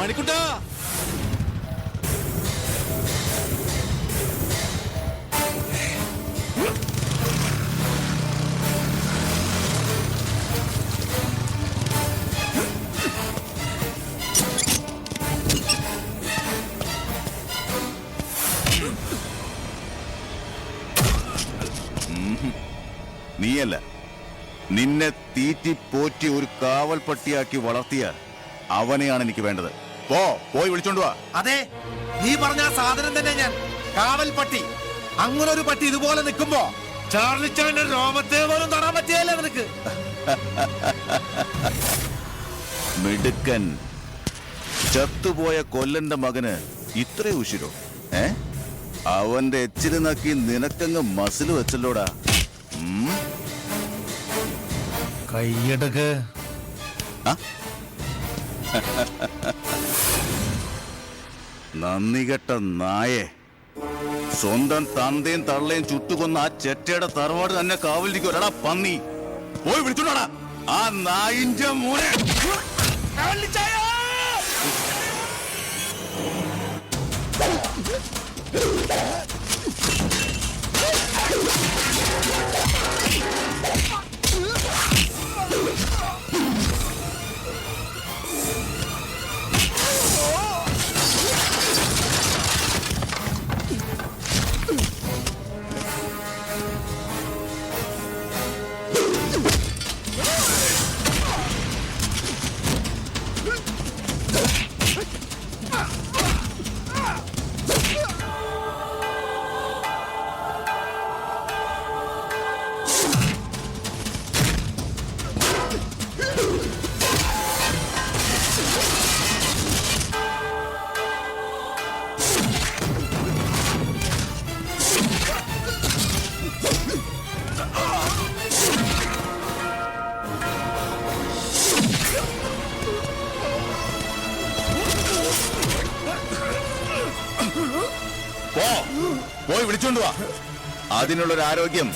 മണിക്കുട്ടാ, നീയല്ല, നിന്നെ തീറ്റി പോറ്റി ഒരു കാവൽ പട്ടിയാക്കി വളർത്തിയ അവനെയാണ് എനിക്ക് വേണ്ടത്. പോയി വിളിച്ചോണ്ട് വാ. അതെ, നീ പറഞ്ഞ സാധനം തന്നെ ഞാൻ. കാവൽ പട്ടി. അങ്ങനെ ഒരു പട്ടി ഇതുപോലെ നിൽക്കുമ്പോ ചാർലിച്ചാന്റെ രോമത്തെ പോലും തൊടാൻ പറ്റിയല്ലേ നിനക്ക്? മിടുക്കൻ. ചത്തുപോയ കൊല്ലന്റെ മകന് ഇത്ര ഉശിരോ? അവന്റെ എച്ചില് നക്കി നിനക്കങ്ങ് മസിൽ വെച്ചല്ലോടാ. കൈയെടുക്ക്. നന്ദി കെട്ട നായെ. സ്വന്തം തന്തയും തള്ളയും ചുട്ടുകൊന്ന ആ ചെറ്റയുടെ തറവാട് തന്നെ കാവലിരിക്കുവല്ലടാ പന്നി. പോയി വിളിച്ചോടാ ആ നായിന്റെ മൂനെ. പോയി വിളിച്ചോണ്ട് വാ. അതിനുള്ളൊരു ആരോഗ്യം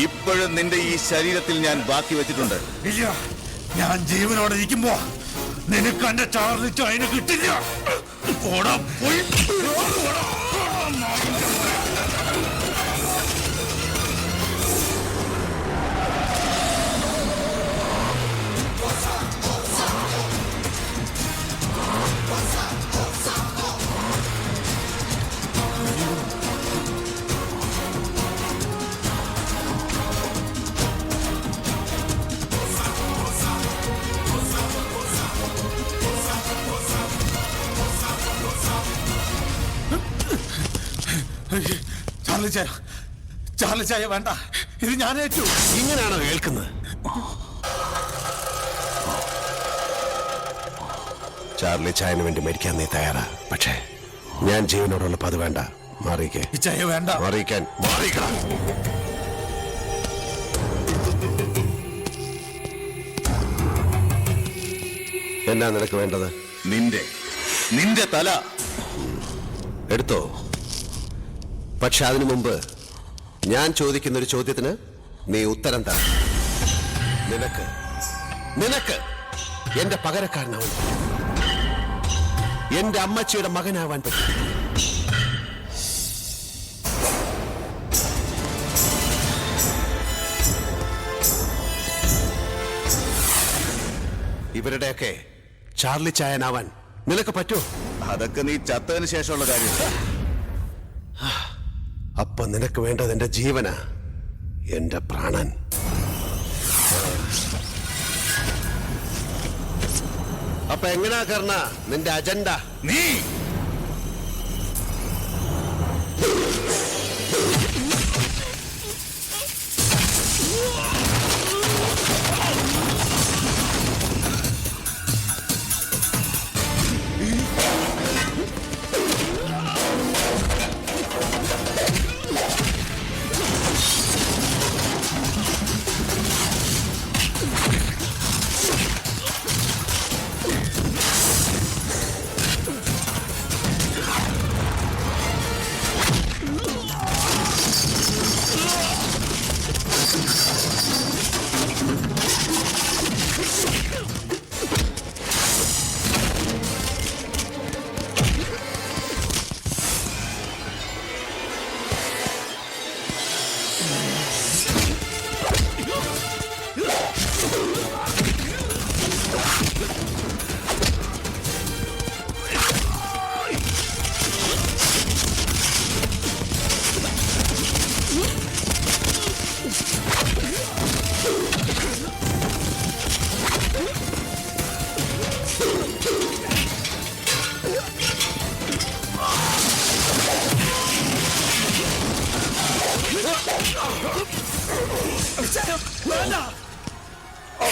ഇപ്പോഴും നിന്റെ ഈ ശരീരത്തിൽ ഞാൻ ബാക്കി വെച്ചിട്ടുണ്ട്. ഇല്ല, ഞാൻ ജീവനോടെ ഇരിക്കുമ്പോ നിനക്ക് എന്റെ ചാർലിച്ച അതിന് കിട്ടില്ല. പോയി. ചാർലിച്ചായ വേണ്ട, ഇത് ഞാൻ ഏറ്റു. ഇങ്ങനെയാണോ കേൾക്കുന്നത്? ചാർലി ചായന് വേണ്ടി മരിക്കാൻ നീ തയ്യാറാ, പക്ഷേ ഞാൻ ജീവനോടുള്ളപ്പോ അത് വേണ്ട. മാറിയിക്കേ. ചായ വേണ്ട. മാറിയിക്കാൻ. മാറിക്കണം. എന്നാ നിനക്ക് വേണ്ടത്? നിന്റെ തല എടുത്തോ. പക്ഷെ അതിനു മുമ്പ് ഞാൻ ചോദിക്കുന്ന ഒരു ചോദ്യത്തിന് നീ ഉത്തരം താ. നിനക്ക് എന്റെ പകരക്കാരനാവാൻ, എന്റെ അമ്മച്ചിയുടെ മകനാവാൻ പറ്റും. ഇവരുടെയൊക്കെ ചാർലി ചായനാവാൻ നിനക്ക് പറ്റുമോ? അതൊക്കെ നീ ചത്തതിന് ശേഷമുള്ള കാര്യം. അപ്പൊ നിനക്ക് വേണ്ടത് എന്റെ ജീവനാ, എന്റെ പ്രാണൻ. അപ്പൊ എങ്ങനാ കർണ നിന്റെ അജണ്ട? നീ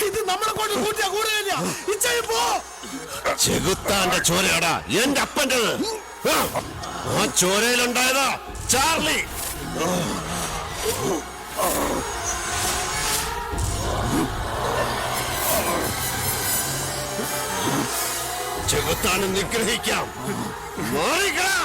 ഇത് നമ്മളെ കൊണ്ട് കൂട്ടിയാ കൂടുതലില്ല. ഇച്ചായി പോ. ചെകുത്താന്റെ ചോരയാടാ എന്റെ അപ്പൻ്റെത്. ആ ചോരയിലുണ്ടായതാ ചാർലി. ചെകുത്താനും നിഗ്രഹിക്കാം. മാറിക്കടാ.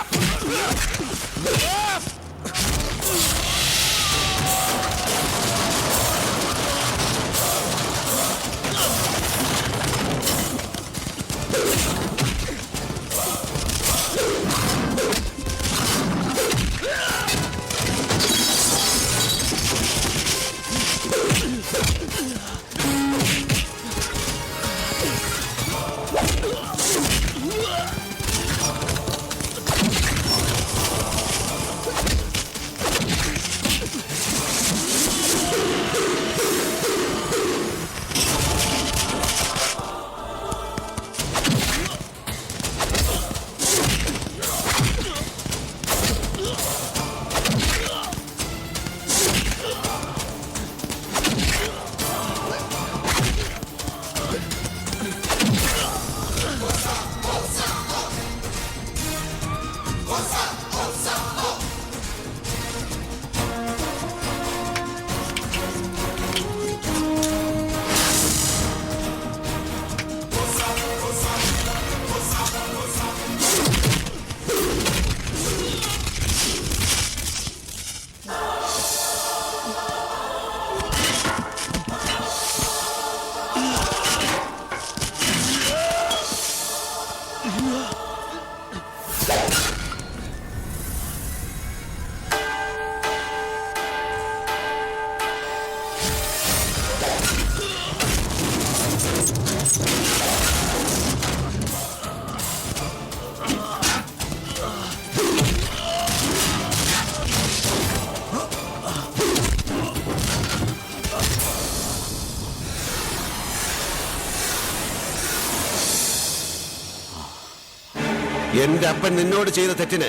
എന്റെ അപ്പൻ നിന്നോട് ചെയ്ത തെറ്റിന്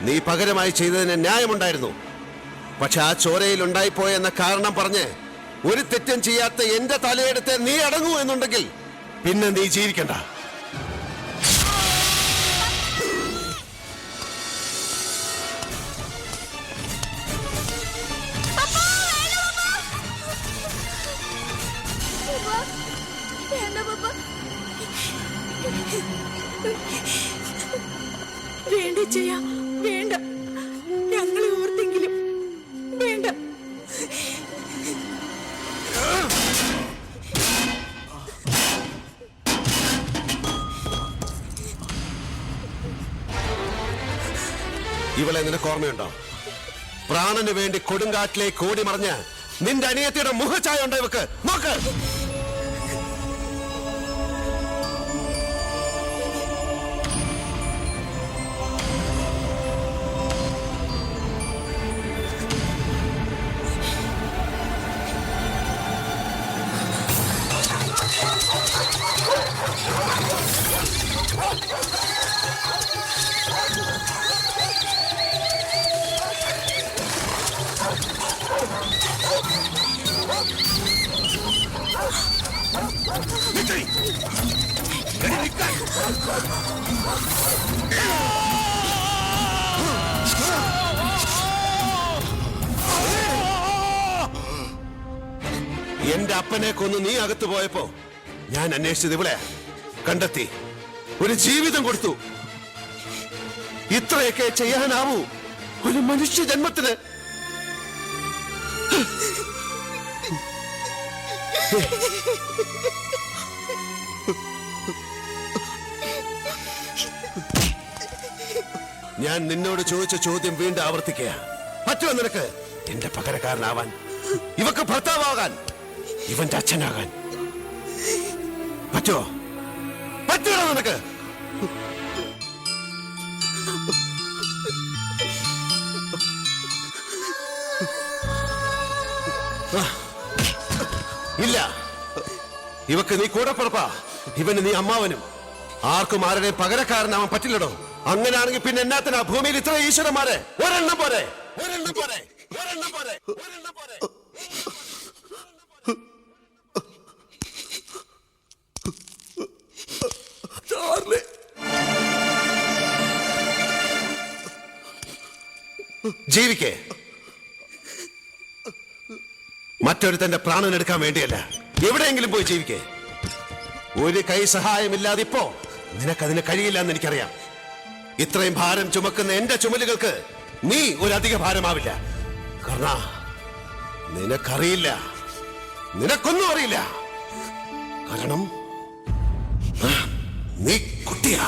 നീ പകരമായി ചെയ്തതിന് ന്യായമുണ്ടായിരുന്നു. പക്ഷെ ആ ചോരയിൽ ഉണ്ടായിപ്പോയ എന്ന കാരണം പറഞ്ഞ് ഒരു തെറ്റും ചെയ്യാത്ത എന്റെ തലയെടുത്ത് നീ അടങ്ങൂ എന്നുണ്ടെങ്കിൽ പിന്നെ നീ ജീവിക്കണ്ട. വേണ്ട ചെയ്യാ, വേണ്ട. ഞങ്ങളെ ഓർത്തെങ്കിലും വേണ്ട. ഇവളെ നിനക്ക് ഓർമ്മയുണ്ടോ? പ്രാണന് വേണ്ടി കൊടുങ്കാറ്റിലേക്ക് ഓടി മറിഞ്ഞ് നിന്റെ അനിയത്തിയുടെ മുഖഛായ ഉണ്ടോ ഇവക്ക്? നോക്ക്. എന്റെ അപ്പനെ കൊന്ന് നീ അകത്ത് പോയപ്പോ ഞാൻ അന്വേഷിച്ചത് ഇവളെ കണ്ടെത്തി. ഒരു ജീവിതം കൊടുത്തു. ഇത്രയൊക്കെ ചെയ്യാനാവൂ ഒരു മനുഷ്യ ജന്മത്തിന്? ഞാൻ നിന്നോട് ചോദിച്ച ചോദ്യം വീണ്ടും ആവർത്തിക്കുക. പറ്റുമോ നിനക്ക് എന്റെ പകരക്കാരനാവാൻ, ഇവക്ക് ഭർത്താവാകാൻ, ഇവന്റെ അച്ഛനാകാൻ? പറ്റുമോ? പറ്റുമോ നിനക്ക്? ഇല്ല. ഇവക്ക് നീ കൂടപ്പുറപ്പാ, ഇവന് നീ അമ്മാവനും. ആർക്കും ആരുടെയും പകരക്കാരനാവാൻ പറ്റില്ലടോ. അങ്ങനെയാണെങ്കിൽ പിന്നെ എന്നാത്തിനാ ഭൂമിയിൽ ഇത്ര ഈശ്വരന്മാരെ? ഒരെണ്ണം പോരെ, ഒരെണ്ണം പോരെ, ഒരെണ്ണം പോരെ. ജീവിക്കേ. മറ്റൊരുത്തന്റെ പ്രാണൻ എടുക്കാൻ വേണ്ടിയല്ല, എവിടെയെങ്കിലും പോയി ജീവിക്കേ. ഒരു കൈ സഹായമില്ലാതെ ഇപ്പോ നിനക്കതിന് കഴിയില്ല എന്ന് എനിക്കറിയാം. ഇത്രയും ഭാരം ചുമക്കുന്ന എന്റെ ചുമലുകൾക്ക് നീ ഒരു അധിക ഭാരമാവില്ല. കർണ, നിനക്കറിയില്ല, നിനക്കൊന്നും അറിയില്ല. കാരണം നീ കുട്ടിയാ.